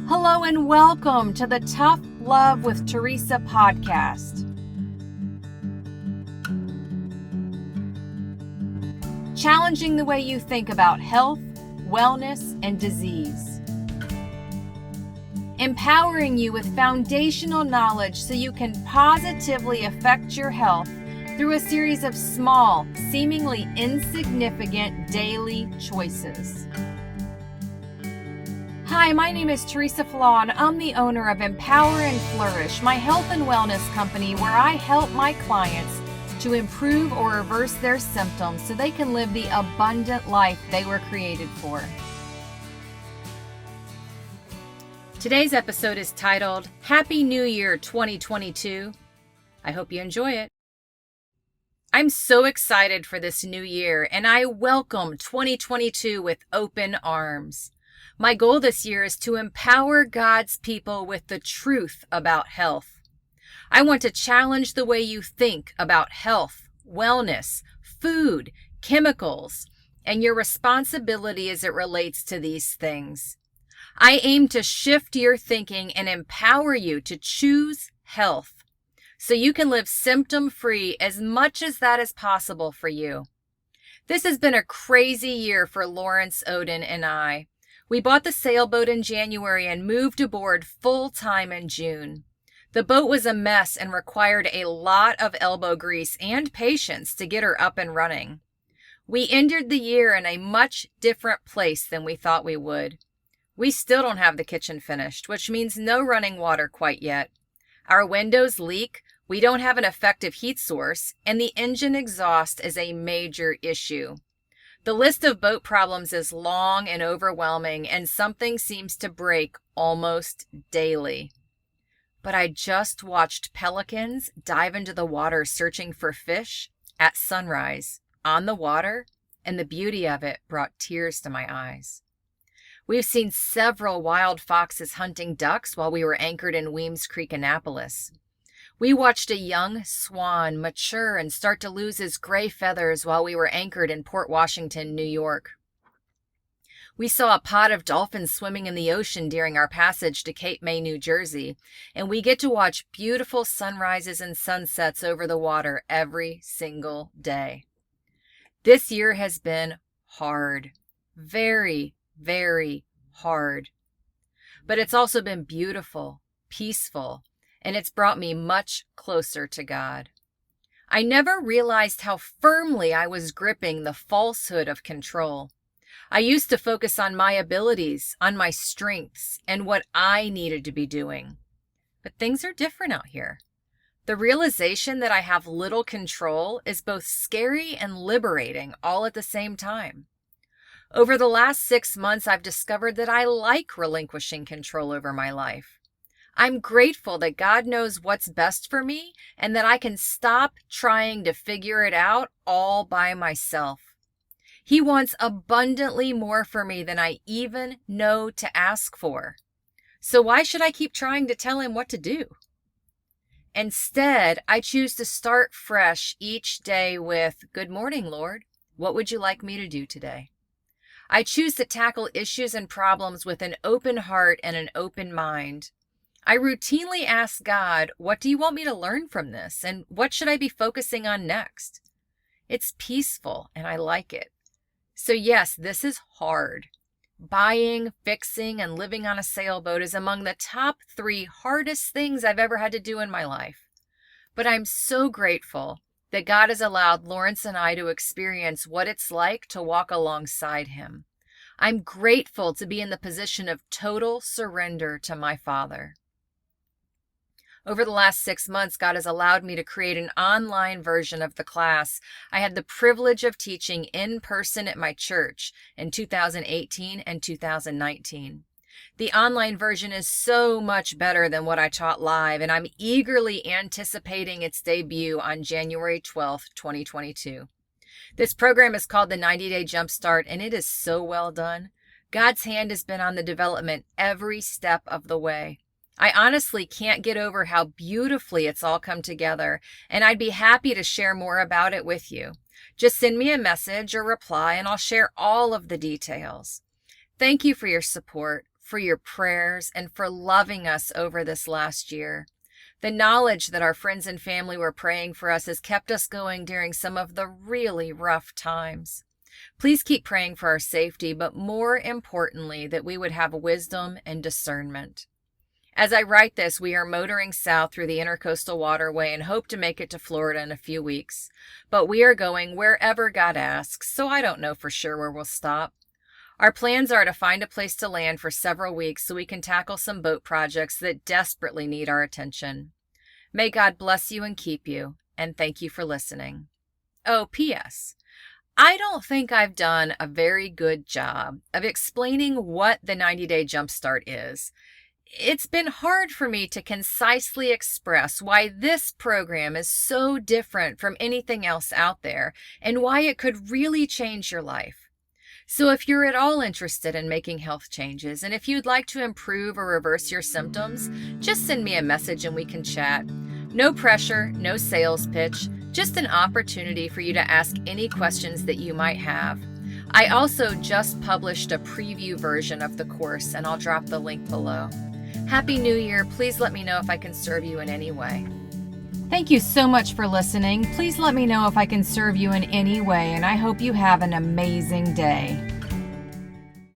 Hello and welcome to the Tough Love with Teresa podcast. Challenging the way you think about health, wellness, and disease. Empowering you with foundational knowledge so you can positively affect your health through a series of small, seemingly insignificant daily choices. Hi, my name is Teresa Flawed. I'm the owner of Empower and Flourish, my health and wellness company where I help my clients to improve or reverse their symptoms so they can live the abundant life they were created for. Today's episode is titled, Happy New Year 2022. I hope you enjoy it. I'm so excited for this new year, and I welcome 2022 with open arms. My goal this year is to empower God's people with the truth about health. I want to challenge the way you think about health, wellness, food, chemicals, and your responsibility as it relates to these things. I aim to shift your thinking and empower you to choose health so you can live symptom-free as much as that is possible for you. This has been a crazy year for Lawrence Oden and I. We bought the sailboat in January and moved aboard full-time in June. The boat was a mess and required a lot of elbow grease and patience to get her up and running. We ended the year in a much different place than we thought we would. We still don't have the kitchen finished, which means no running water quite yet. Our windows leak, we don't have an effective heat source, and the engine exhaust is a major issue. The list of boat problems is long and overwhelming, and something seems to break almost daily. But I just watched pelicans dive into the water searching for fish at sunrise on the water, and the beauty of it brought tears to my eyes. We've seen several wild foxes hunting ducks while we were anchored in Weems Creek, Annapolis. We watched a young swan mature and start to lose his gray feathers while we were anchored in Port Washington, New York. We saw a pod of dolphins swimming in the ocean during our passage to Cape May, New Jersey, and we get to watch beautiful sunrises and sunsets over the water every single day. This year has been hard, very, very hard, but it's also been beautiful, peaceful, and it's brought me much closer to God. I never realized how firmly I was gripping the falsehood of control. I used to focus on my abilities, on my strengths, and what I needed to be doing. But things are different out here. The realization that I have little control is both scary and liberating all at the same time. Over the last 6 months, I've discovered that I like relinquishing control over my life. I'm grateful that God knows what's best for me and that I can stop trying to figure it out all by myself. He wants abundantly more for me than I even know to ask for. So why should I keep trying to tell him what to do? Instead, I choose to start fresh each day with, Good morning, Lord. What would you like me to do today? I choose to tackle issues and problems with an open heart and an open mind. I routinely ask God, what do you want me to learn from this? And what should I be focusing on next? It's peaceful and I like it. So yes, this is hard. Buying, fixing, and living on a sailboat is among the top 3 hardest things I've ever had to do in my life. But I'm so grateful that God has allowed Lawrence and I to experience what it's like to walk alongside him. I'm grateful to be in the position of total surrender to my Father. Over the last 6 months, God has allowed me to create an online version of the class I had the privilege of teaching in person at my church in 2018 and 2019. The online version is so much better than what I taught live, and I'm eagerly anticipating its debut on January 12th, 2022. This program is called the 90-Day Jumpstart, and it is so well done. God's hand has been on the development every step of the way. I honestly can't get over how beautifully it's all come together, and I'd be happy to share more about it with you. Just send me a message or reply, and I'll share all of the details. Thank you for your support. for your prayers, and for loving us over this last year. The knowledge that our friends and family were praying for us has kept us going during some of the really rough times. Please keep praying for our safety, but more importantly, that we would have wisdom and discernment. As I write this, we are motoring south through the Intercoastal Waterway and hope to make it to Florida in a few weeks. But we are going wherever God asks, so I don't know for sure where we'll stop. Our plans are to find a place to land for several weeks so we can tackle some boat projects that desperately need our attention. May God bless you and keep you, and thank you for listening. Oh, P.S. I don't think I've done a very good job of explaining what the 90-Day Jumpstart is. It's been hard for me to concisely express why this program is so different from anything else out there and why it could really change your life. So if you're at all interested in making health changes, and if you'd like to improve or reverse your symptoms, just send me a message and we can chat. No pressure, no sales pitch, just an opportunity for you to ask any questions that you might have. I also just published a preview version of the course, and I'll drop the link below. Happy New Year. Please let me know if I can serve you in any way. Thank you so much for listening. Please let me know if I can serve you in any way, and I hope you have an amazing day.